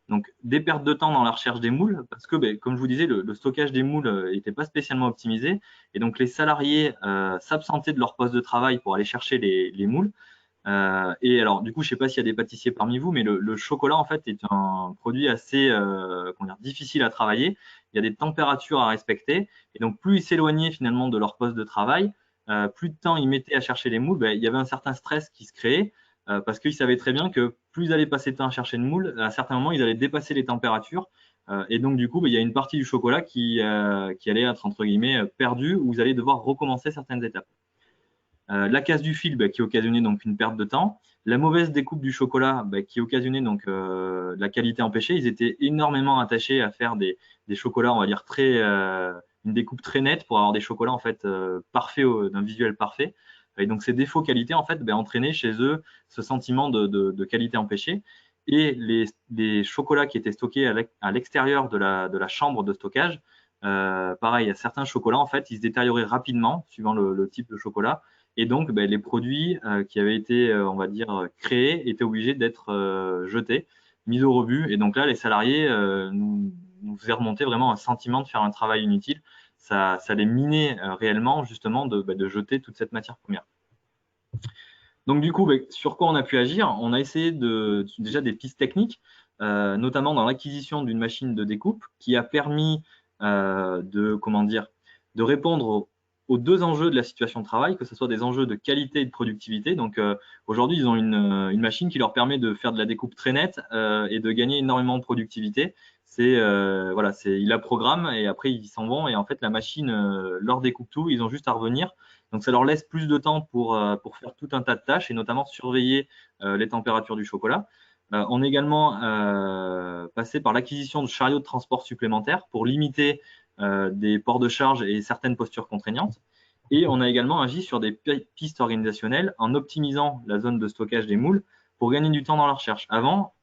donc des pertes de temps dans la recherche des moules, parce que, comme je vous disais, le stockage des moules n'était pas spécialement optimisé, et donc les salariés s'absentaient de leur poste de travail pour aller chercher les moules. Et alors, du coup, je ne sais pas s'il y a des pâtissiers parmi vous, mais le chocolat, en fait, est un produit assez difficile à travailler. Il y a des températures à respecter. Et donc, plus ils s'éloignaient finalement de leur poste de travail, plus de temps ils mettaient à chercher les moules, il y avait un certain stress qui se créait parce qu'ils savaient très bien que plus ils allaient passer de temps à chercher une moule, à certains moments, ils allaient dépasser les températures. Et donc, du coup, il y a une partie du chocolat qui allait être, entre guillemets, perdue, où vous allez devoir recommencer certaines étapes. La casse du fil qui occasionnait donc une perte de temps, la mauvaise découpe du chocolat qui occasionnait donc la qualité empêchée. Ils étaient énormément attachés à faire des chocolats, on va dire une découpe très nette pour avoir des chocolats en fait parfaits, d'un visuel parfait. Et donc ces défauts qualité en fait entraînaient chez eux ce sentiment de qualité empêchée. Et les chocolats qui étaient stockés à l'extérieur de la chambre de stockage, pareil, certains chocolats en fait ils se détérioraient rapidement suivant le type de chocolat. Et donc, les produits qui avaient été, on va dire, créés étaient obligés d'être jetés, mis au rebut. Et donc là, les salariés nous faisaient remonter vraiment un sentiment de faire un travail inutile. Ça les minait réellement, justement, de jeter toute cette matière première. Donc, du coup, sur quoi on a pu agir? On a essayé déjà des pistes techniques, notamment dans l'acquisition d'une machine de découpe qui a permis de répondre aux deux enjeux de la situation de travail, que ce soit des enjeux de qualité et de productivité. Donc aujourd'hui, ils ont une machine qui leur permet de faire de la découpe très nette et de gagner énormément de productivité. Ils la programment et après ils s'en vont et en fait la machine leur découpe tout. Ils ont juste à revenir. Donc ça leur laisse plus de temps pour faire tout un tas de tâches et notamment surveiller les températures du chocolat. On est également passé par l'acquisition de chariots de transport supplémentaires pour limiter des ports de charge et certaines postures contraignantes. Et on a également agi sur des pistes organisationnelles en optimisant la zone de stockage des moules pour gagner du temps dans la recherche. Avant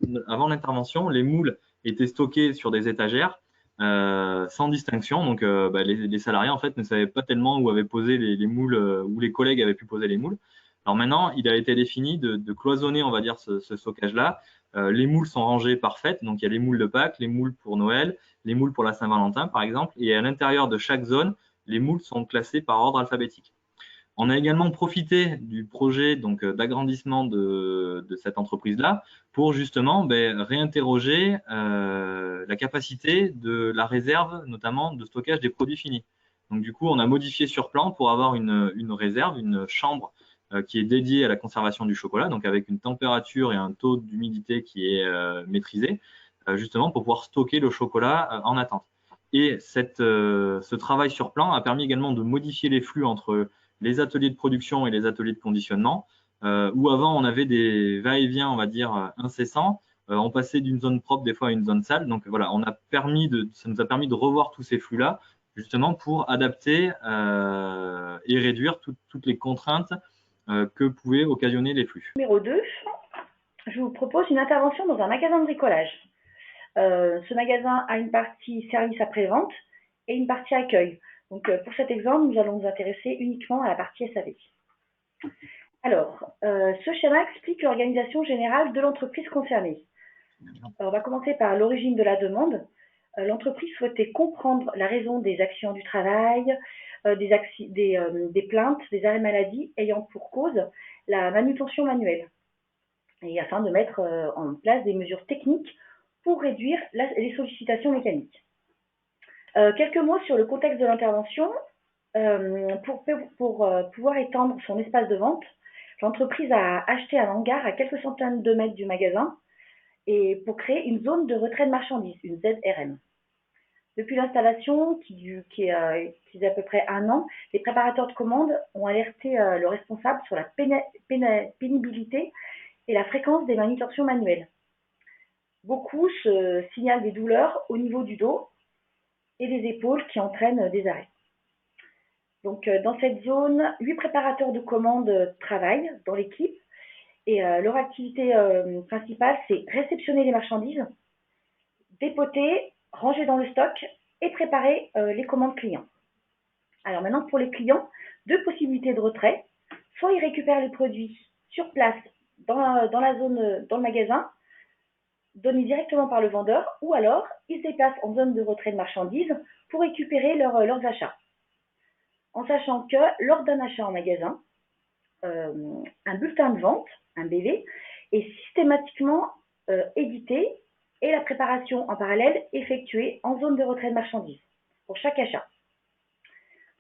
l'intervention, les moules étaient stockés sur des étagères sans distinction. Donc, les salariés en fait ne savaient pas tellement où avaient posé les moules, où les collègues avaient pu poser les moules. Alors maintenant, il a été défini de cloisonner, on va dire, ce stockage-là. Les moules sont rangées par fête, donc il y a les moules de Pâques, les moules pour Noël, les moules pour la Saint-Valentin, par exemple. Et à l'intérieur de chaque zone, les moules sont classés par ordre alphabétique. On a également profité du projet d'agrandissement de cette entreprise-là pour justement réinterroger la capacité de la réserve, notamment de stockage des produits finis. Donc du coup, on a modifié sur plan pour avoir une réserve, une chambre qui est dédiée à la conservation du chocolat, donc avec une température et un taux d'humidité qui est maîtrisé, justement pour pouvoir stocker le chocolat en attente. Et ce travail sur plan a permis également de modifier les flux entre les ateliers de production et les ateliers de conditionnement, où avant on avait des va-et-vient, on va dire, incessants. On passait d'une zone propre des fois à une zone sale. Donc voilà, ça nous a permis de revoir tous ces flux-là, justement pour adapter et réduire toutes les contraintes que pouvaient occasionner les flux. Numéro 2, je vous propose une intervention dans un magasin de bricolage. Ce magasin a une partie service après-vente et une partie accueil. Donc, pour cet exemple, nous allons nous intéresser uniquement à la partie SAV. Alors, ce schéma explique l'organisation générale de l'entreprise concernée. On va commencer par l'origine de la demande. L'entreprise souhaitait comprendre la raison des accidents du travail, des plaintes, des arrêts maladie ayant pour cause la manutention manuelle, et afin de mettre en place des mesures techniques pour réduire les sollicitations mécaniques. Quelques mots sur le contexte de l'intervention. Pour pouvoir étendre son espace de vente, l'entreprise a acheté un hangar à quelques centaines de mètres du magasin et pour créer une zone de retrait de marchandises, une ZRM. Depuis l'installation, qui faisait à peu près 1 an, les préparateurs de commandes ont alerté le responsable sur la pénibilité et la fréquence des manutentions manuelles. Beaucoup se signalent des douleurs au niveau du dos et des épaules qui entraînent des arrêts. Donc, dans cette zone, 8 préparateurs de commandes travaillent dans l'équipe et leur activité principale, c'est réceptionner les marchandises, dépoter, ranger dans le stock et préparer les commandes clients. Alors maintenant, pour les clients, 2 possibilités de retrait. Soit ils récupèrent les produits sur place dans la zone, dans le magasin, donnés directement par le vendeur, ou alors ils se déplacent en zone de retrait de marchandises pour récupérer leurs achats. En sachant que lors d'un achat en magasin, un bulletin de vente, un BV, est systématiquement édité et la préparation en parallèle effectuée en zone de retrait de marchandises pour chaque achat.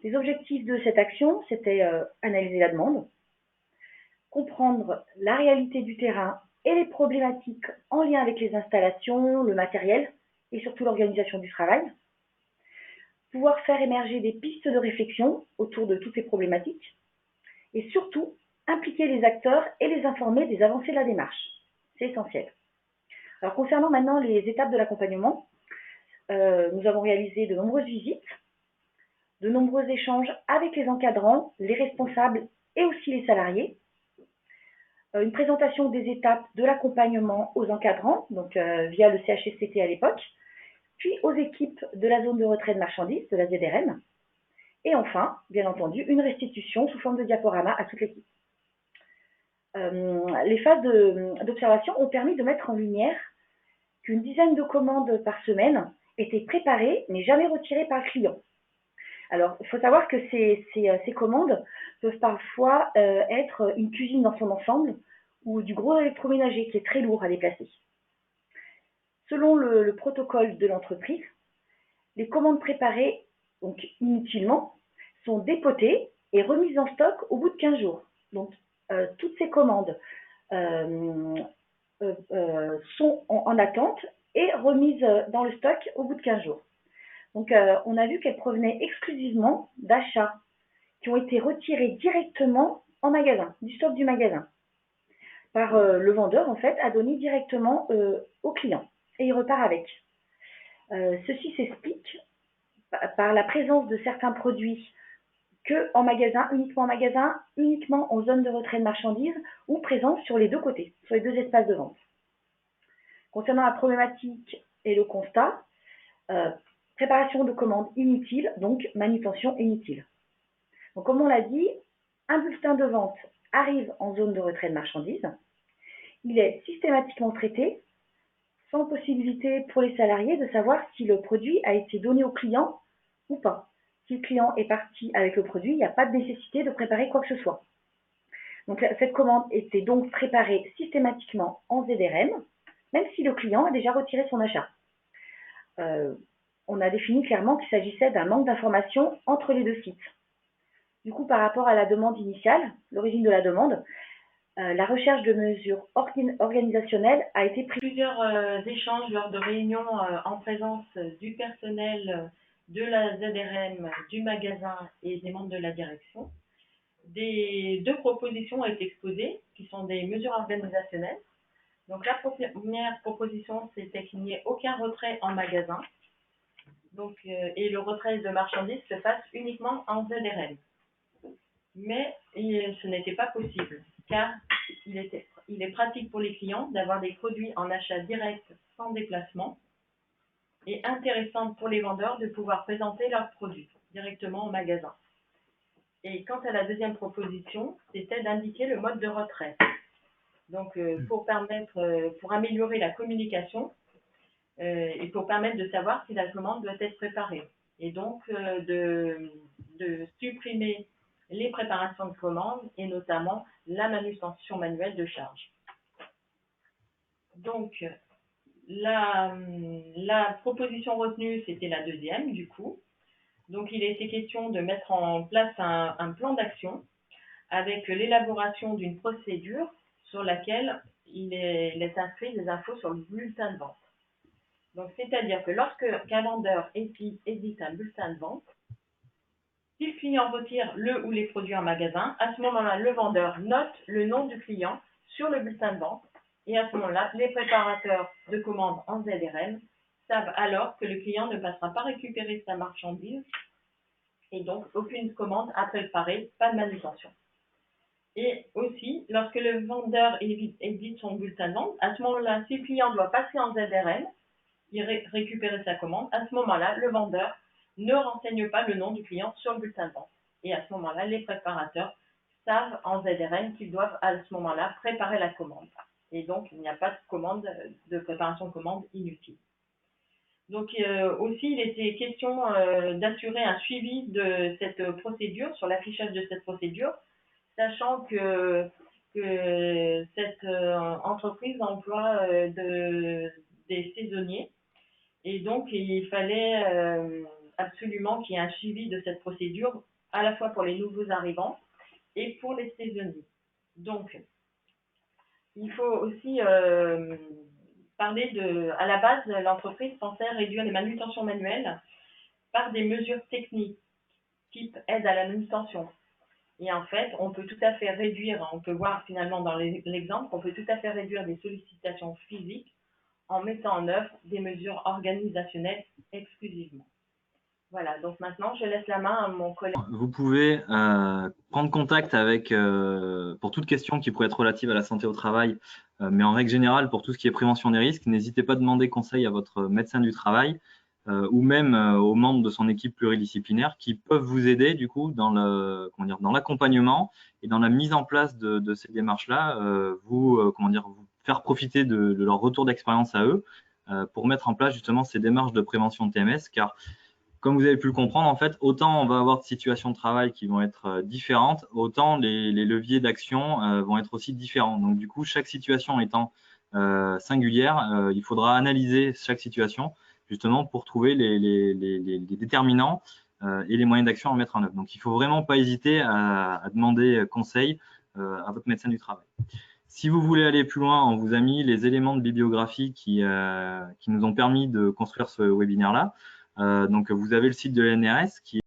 Les objectifs de cette action, c'était analyser la demande, comprendre la réalité du terrain et les problématiques en lien avec les installations, le matériel et surtout l'organisation du travail, pouvoir faire émerger des pistes de réflexion autour de toutes ces problématiques et surtout impliquer les acteurs et les informer des avancées de la démarche. C'est essentiel. Alors concernant maintenant les étapes de l'accompagnement, nous avons réalisé de nombreuses visites, de nombreux échanges avec les encadrants, les responsables et aussi les salariés, une présentation des étapes de l'accompagnement aux encadrants, donc via le CHSCT à l'époque, puis aux équipes de la zone de retrait de marchandises, de la ZRM, et enfin, bien entendu, une restitution sous forme de diaporama à toute l'équipe. Les phases d'observation ont permis de mettre en lumière qu'une dizaine de commandes par semaine étaient préparées mais jamais retirées par le client. Alors, il faut savoir que ces commandes peuvent parfois être une cuisine dans son ensemble ou du gros électroménager qui est très lourd à déplacer. Selon le protocole de l'entreprise, les commandes préparées donc inutilement sont dépotées et remises en stock au bout de 15 jours. Donc, toutes ces commandes sont en attente et remises dans le stock au bout de 15 jours. Donc, on a vu qu'elles provenaient exclusivement d'achats qui ont été retirés directement en magasin, du stock du magasin, par le vendeur, en fait, a donné directement au client et il repart avec. Ceci s'explique par la présence de certains produits qu'en magasin, uniquement en zone de retrait de marchandises ou présents sur les deux côtés, sur les deux espaces de vente. Concernant la problématique et le constat, préparation de commandes inutiles, donc manutention inutile. Donc, comme on l'a dit, un bulletin de vente arrive en zone de retrait de marchandises. Il est systématiquement traité sans possibilité pour les salariés de savoir si le produit a été donné au client ou pas. Si le client est parti avec le produit, il n'y a pas de nécessité de préparer quoi que ce soit. Donc, cette commande était donc préparée systématiquement en ZRM, même si le client a déjà retiré son achat. On a défini clairement qu'il s'agissait d'un manque d'information entre les deux sites. Du coup, par rapport à la demande initiale, l'origine de la demande, la recherche de mesures organisationnelles a été prise. Plusieurs échanges lors de réunions en présence du personnel de la ZRM, du magasin et des membres de la direction. Deux propositions ont été exposées, qui sont des mesures organisationnelles. Donc la première proposition, c'était qu'il n'y ait aucun retrait en magasin, et le retrait de marchandises se fasse uniquement en ZRM. Mais ce n'était pas possible, car il est pratique pour les clients d'avoir des produits en achat direct sans déplacement et intéressant pour les vendeurs de pouvoir présenter leurs produits directement au magasin. Et quant à la deuxième proposition, c'était d'indiquer le mode de retrait. Donc, pour améliorer la communication et pour permettre de savoir si la commande doit être préparée. Et donc, de supprimer les préparations de commandes et notamment la manutention manuelle de charge. Donc, la proposition retenue, c'était la deuxième, du coup. Donc, il était question de mettre en place un plan d'action avec l'élaboration d'une procédure sur laquelle il est inscrit des infos sur le bulletin de vente. Donc, c'est-à-dire que lorsqu'un vendeur édite un bulletin de vente, si le client retire le ou les produits en magasin, à ce moment-là, le vendeur note le nom du client sur le bulletin de vente et à ce moment-là, les préparateurs de commandes en ZRM savent alors que le client ne passera pas récupérer sa marchandise et donc aucune commande à préparer, pas de manutention. Et aussi, lorsque le vendeur édite son bulletin de vente, à ce moment-là, si le client doit passer en ZRM, il récupérer sa commande, à ce moment-là, le vendeur ne renseigne pas le nom du client sur le bulletin de vente. Et à ce moment-là, les préparateurs savent en ZRM qu'ils doivent à ce moment-là préparer la commande. Et donc, il n'y a pas de préparation de commande inutile. Donc aussi, il était question d'assurer un suivi de cette procédure, sur l'affichage de cette procédure, sachant que cette entreprise emploie des saisonniers. Et donc, il fallait absolument qu'il y ait un suivi de cette procédure, à la fois pour les nouveaux arrivants et pour les saisonniers. Donc, il faut aussi parler à la base, l'entreprise pensait réduire les manutentions manuelles par des mesures techniques, type aide à la manutention. Et en fait, on peut tout à fait réduire, on peut voir finalement dans l'exemple, qu'on peut tout à fait réduire des sollicitations physiques en mettant en œuvre des mesures organisationnelles exclusivement. Voilà, donc maintenant, je laisse la main à mon collègue. Vous pouvez prendre contact avec, pour toute question qui pourrait être relative à la santé au travail, mais en règle générale, pour tout ce qui est prévention des risques, n'hésitez pas à demander conseil à votre médecin du travail ou même aux membres de son équipe pluridisciplinaire qui peuvent vous aider du coup dans l'accompagnement et dans la mise en place de ces démarches-là, vous faire profiter de leur retour d'expérience à eux pour mettre en place justement ces démarches de prévention de TMS, car comme vous avez pu le comprendre, en fait, autant on va avoir de situations de travail qui vont être différentes, autant les leviers d'action vont être aussi différents. Donc, du coup, chaque situation étant singulière, il faudra analyser chaque situation justement pour trouver les déterminants et les moyens d'action à mettre en œuvre. Donc, il ne faut vraiment pas hésiter à demander conseil à votre médecin du travail. Si vous voulez aller plus loin, on vous a mis les éléments de bibliographie qui nous ont permis de construire ce webinaire-là. Donc, vous avez le site de l'NRS qui